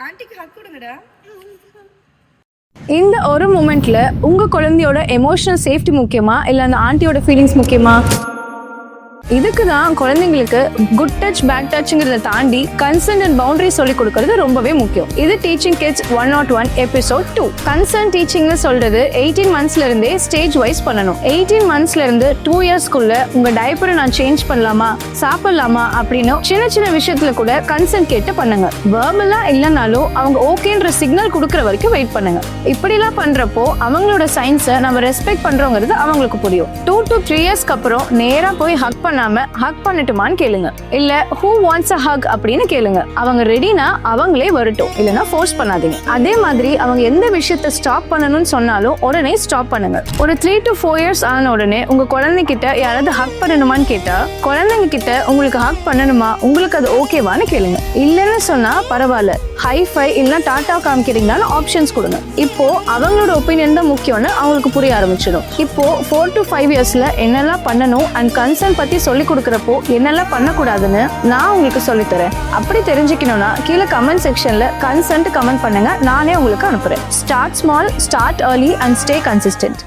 ஆன்ட்டிக்கு ஹக் கொடுங்கடா. இந்த ஒரு மூமெண்ட்ல உங்க குழந்தையோட எமோஷனல் சேஃப்டி முக்கியமா இல்ல அந்த ஆண்டியோட ஃபீலிங்ஸ் முக்கியமா? இதுக்கு தான் குழந்தைங்களுக்கு குட் டச் பேட் டச்ங்கிறத தாண்டி கன்சென்ட் அண்ட் பவுண்டரி சொல்லி கொடுக்கறது ரொம்பவே முக்கியம். இது டீச்சிங் கிட்ஸ் 101 எபிசோட் 2. கன்சென்ட் டீச்சிங்னு சொல்றது 18 மந்த்ஸ்ல இருந்தே ஸ்டேஜ் வைஸ் பண்ணணும். 18 மந்த்ஸ்ல இருந்து 2 இயர்ஸ்க்குள்ள உங்க டைப்பரை நான் சேஞ்ச் பண்ணலாமா, சாப்பிடலாமா அப்படின்னு சின்ன சின்ன விஷயத்துல கூட கன்சென்ட் கேட்டு பண்ணுங்க. வெர்பலா இல்லைனாலும் அவங்க ஓகேன்ற சிக்னல் கொடுக்கற வரைக்கும் வெயிட் பண்ணுங்க. இப்படிலாம் பண்றப்போ அவங்களோட சயின்ஸை நம்ம ரெஸ்பெக்ட் பண்றோங்கிறது அவங்களுக்கு புரியும். 2 to 3 இயர்ஸ்க்கு அப்புறம் நேரா போய் ஹக் பண்ணாம ஹக் பண்ணட்டுமான்னு கேளுங்க. இல்ல who wants a hug அப்படின்னு கேளுங்க. அவங்க ரெடினா அவங்களே வரட்டும், இல்லனா ஃபோர்ஸ் பண்ணாதீங்க. அதே மாதிரி அவங்க எந்த விஷயத்தை ஸ்டாப் பண்ணணும்னு சொன்னாலும் உடனே ஸ்டாப் பண்ணுங்க. ஒரு 3 to 4 இயர்ஸ் ஆன உடனே உங்க குழந்தைகிட்ட யாராவது ஹக் பண்ணணுமான்னு கேட்டா குழந்தைங்க கிட்ட உங்களுக்கு ஹக் பண்ணணுமா, உங்களுக்கு அது ஓகேவான்னு கேளுங்க. இல்லன்னு சொன்னா பரவாயில்ல, ஹை ஃபை இல்ல டாடா காமிக்கிறீங்களான்னு ஆப்ஷன்ஸ் கொடுங்க. இப்போ அவங்களோட ஒப்பீனியன் தான் முக்கியம்னு அவங்களுக்கு புரிய ஆரம்பிச்சிடும். இப்போ 4 to 5 இயர்ஸ்ல என்னெல்லாம் பண்ணணும் அண்ட் கன்சர்ன் பத்தி சொல்லி கொடுக்கறப்போ என்னெல்லாம் பண்ணக்கூடாதுன்னு நான் உங்களுக்கு சொல்லித்தரேன். அப்படி தெரிஞ்சுக்கணும்னா கீழே கமெண்ட் செக்ஷன்ல கன்சென்ட் கமெண்ட் பண்ணுங்க, நானே உங்களுக்கு அனுப்புறேன். Start small, start early and stay consistent.